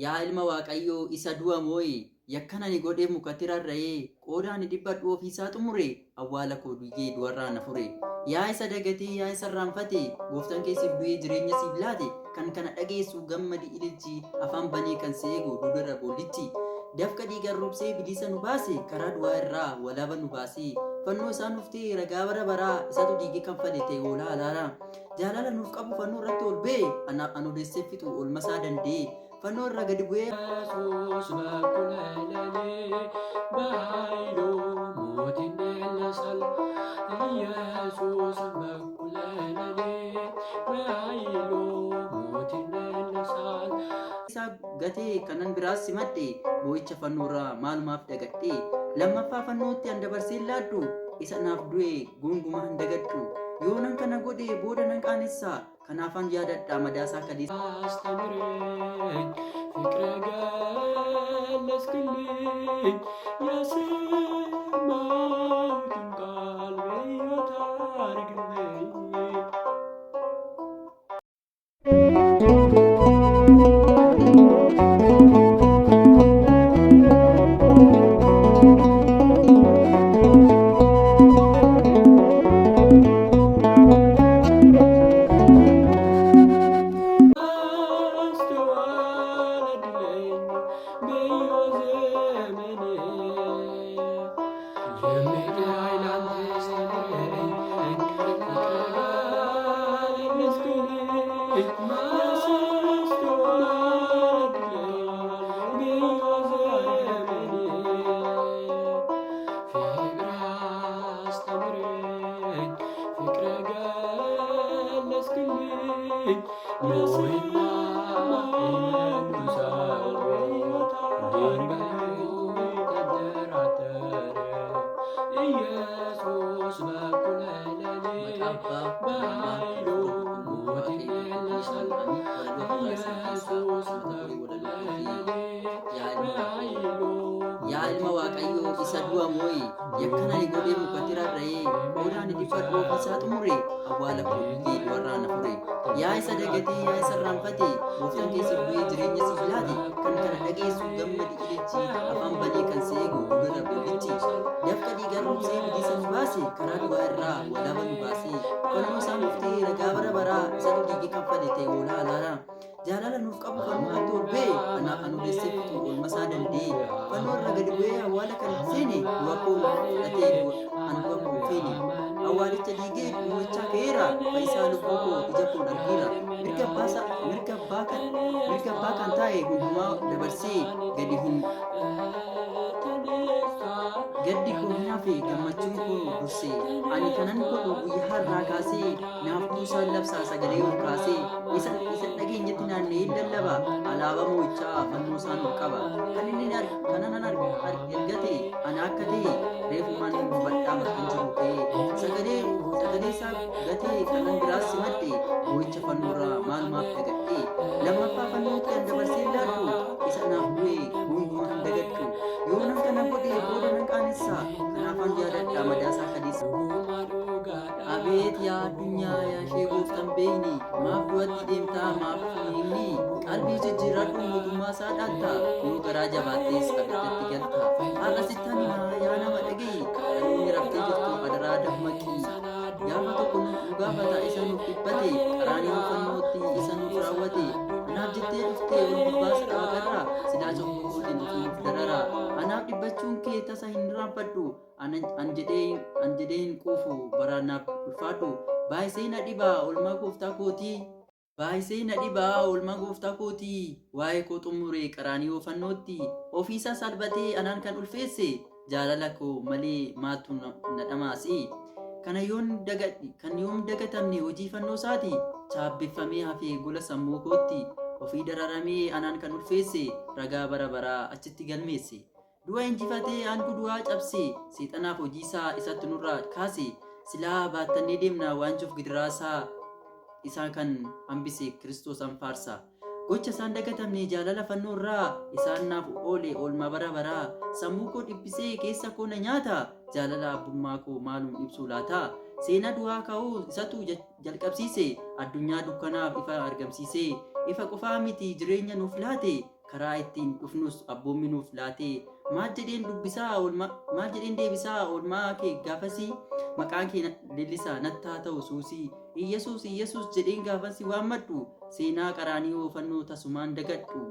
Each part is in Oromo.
Yaa ilma Waaqayyoo isa du'a moo'e yakkan ani godhee mukatti rarra'ee qoodaan dhibbadhu ofiisaa xumure awwaala koo duyyee du'arraa na fure. Yaa isa dagatee yaa isa irraanfate gooftaan keessiif du'ee jireenya siif laate kan kana dhageessu gammadi ililchi afaan banee kan seegu dudurra boollichi. Dafqa dhiigaan roobsee bilisa nu baase karaa du'aa irraa walaaba nu baase fannoo isaa nuuf ta'e ragaa bara baraa isatu dhiigee kan fale ta'e oolaa alaara. Jaalala nuuf qabu fannoo irratti ol ba'e an odeessee fixu oolma isaa danda'e. Fannoo irra gadi bu'ee Yesuus bakkuleelele baay'oo mootiin beellasal Yesuus bakkuleelele baay'oo mootiin beellasal isaa gatee kanan biraas simadhe boo'icha fannoo irraa maalumaaf dagadhe lammaffaa fannootti an dabarsee laaddu isa naaf du'e gonkumaa hin dagadhu yoo nan kana godhe booda nan qaanessa kanaafan yaadadha madaasaa kadiis አስተምረኝ ፍቅረ ገለጽክልኝ የሰማሁትን ቃል በሕይወት አድርግልኝ Yaa ilma Waaqayyoo isa du'a moo'e yakkan ani godhee mukatti rarra'ee qoodaan dhibbadhu ofiisaa xumure awwaala koo duyyee du'arraa na fure. Yaa isa dagatee yaa isa irraanfate gooftaan keessiif du'ee jireenya siif laate kan kana dhageessu gammadi ililchi afaan banee kan seegu dudurra boollichi. Dafqa dhiigaan roobsee bilisa nu baase karaa du'aa irraa walaaba nu baase fannoo isaa nuuf ta'e ragaa bara baraa isatu dhiigee kan fale ta'e oolaa alaara. Jaalala nuuf qabu fannoo irratti ol ba'e an odeessee fixu oolma isaa danda'e fannoo irra gadi bu'ee awwaala kan seene du'a koo fudhatee an du'a koo feene awwaalicha dhiigee du'ichaa ka'eera fayyisaa lubbuu koo ija koo argeera mirga abbaa kan taa'e hundumaa dabarsee gaddi koo naafe gammachuun koo dursee ani kanan godhu guyyaa har'aa kaasee naaf buusaan labsaa sagalee ol kaasee isa dhageenyatti naanna'ee lallaba alaabaa moo'ichaa fannoo isaan ol qaba kanan ergate ana akka ta'e reefumaan hubadhaa bakka jiru ta'e sagalee isaa gatee kanan biraas simadhe moo'icha fannoo irraa maalumaaf dagadhe lammaffaa fannootti an dabarsee laaddu isa naaf du'e gonkumaa hin dagadhu yoo nan kana godhe booda nan qaanessa kanaafan yaadadha madaasaa kadiis. Abeet yaa addunyaa yaa ishee gooftan beeyni maaf du'atti deemtaa maaf himni qalbii jijjiirradhu mootummaa isaa dhaalta yoo garaa jabaattees abiddatti galta har'a sittan himaa yaa nama dhaga'i dhaloonni raftee jirtu adaraa dammaqii gaafa tokko nu gaafata isa nuuf dhibbate qaraanii fannootti isa nuuf raawwate anaaf jettee dhuftee ol gubbaa sarara agarra silaa cokkootiin nuuf darara anaaf dhibbachuun kee tasa hin raanfadhu an jedhee hin quufu baraanaaf ulfaadhu baay'isee na dhibaa oolmaa gooftaa kootii baay'isee na dhibaa oolmaa gooftaa kootii waa'ee koo xumure qaraanii fannootti ofiisaa salphatee anaan kan ulfeesse jaalala koo malee maatu na dhamaase kana yoom dagatamne hojii fannoo isaati chaabbeffamee hafee gola sammuu kootti ofii dararamee anaan kan ulfeesse ragaa bara baraa achitti galmeesse. Du'a injifatee aantu du'aa cabse seexanaaf hojii isaa isatti nurraa kaase silaa baattannee deemna waanjuuf gidiraasaa isaa kan hambise Kiristoosan faarsa gocha isaan dagatamne jaalala fannoo irraa isaan naaf oole oolmaa bara baraa sammuu koo dhiphisee keessa koo na nyaata jaalala abbummaa koo maalum ibsuu laata seenaa du'aa ka'uu isatu jalqabsiise addunyaa dukkanaaf ifa argamsiise ifa qofaa miti jireenya nuuf laate karaa ittiin dhufnus abboommii nuuf laatee maal jedheen dubbisaa maal jedheen deebisaa oolmaa kee gaafasii maqaan kee leellisaa natti haa ta'u suusii Iyesuus Iyesuus jedheen gaafasii waammadhu seenaa qaraanii oofannoo tasumaan dagadhu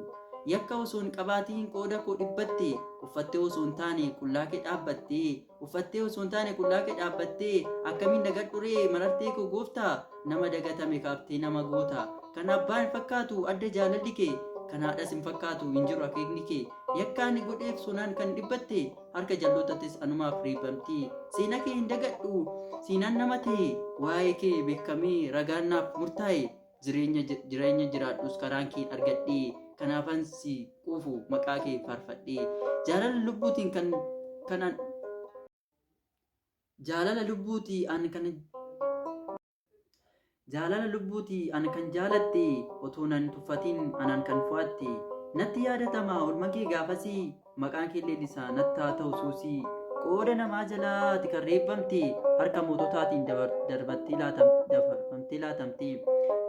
yakka osoo hin qabaatiin qooda koo dhibbatte uffattee osoo hin taane qullaa kee dhaabbattee uffattee osoo hin taane qullaa kee dhaabbattee akkamiin dagadhuree marartee koo gooftaa nama dagatame kaaftee nama goota kan abbaan hin fakkaatu adda jaalalli kee kan haadhas hin fakkaatu hin jiru akeekni kee yakka ani godheef sonaan kan dhibbatte harka jallootatti anumaaf reebbamti seenaa kee hin dagadhu siinaan nama ta'e waa'ee kee beekamee ragaan naaf murtaa'e jireenya jiraadhus karaan kee argadhee kanaafan si quufu maqaa kee faarfadhee jaalala lubbuutiin kan jaalatte otoo nan tuffatiin anaan kan fo'atte natti yaadatama oolma kee gaafasii maqaan kee leellisaa natti haa ta'u suusii qooda namaa jalaati kan reebbamte harka moototaatiin dabarfamtee laatamte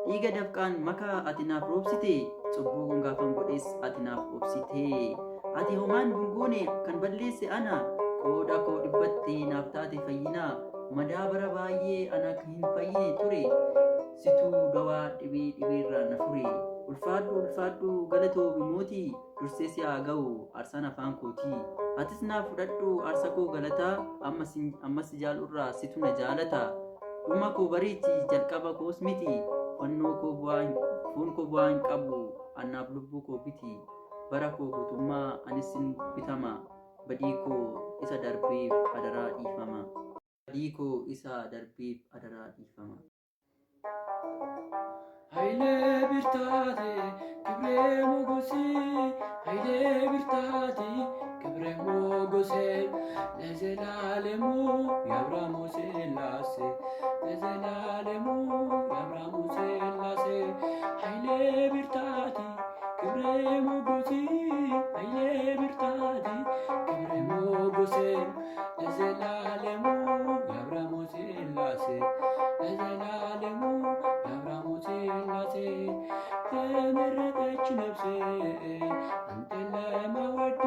dhiiga dafqaan makaa ati naaf roobsite cubbuu gaafan godhes ati naaf obsite ati homaan gunguune kan balleesse ana qooda koo dhibbatte naaf taate fayyinaa madaa bara baay'ee ana hin fayyine ture situu dawaa dhibeerraa na fure ulfaadhu galatoomi mootii dursee si haa ga'u aarsaan afaan kootii atis naaf fudhadhu aarsa koo galataa ammas jaalurraa situ na jaalata dhuma koo bariiti jalqaba koos miti foon koo bu'aa hin qabu annaaf lubbuu koo biti bara koo guutummaa anis hin bitama badii koo isa darbeef adaraa dhiifama Haile birtate kibre mogosi Haile birtate kibre mogose lezelalemu yabramo selase lezelalemu yabramo selase Haile birtate kibre mogosi Haile birtate kibre mogose lezelalemu yabramo selase lezelalemu yabramo selase ተመረጠች ነፍሴ አንተን ለማወድ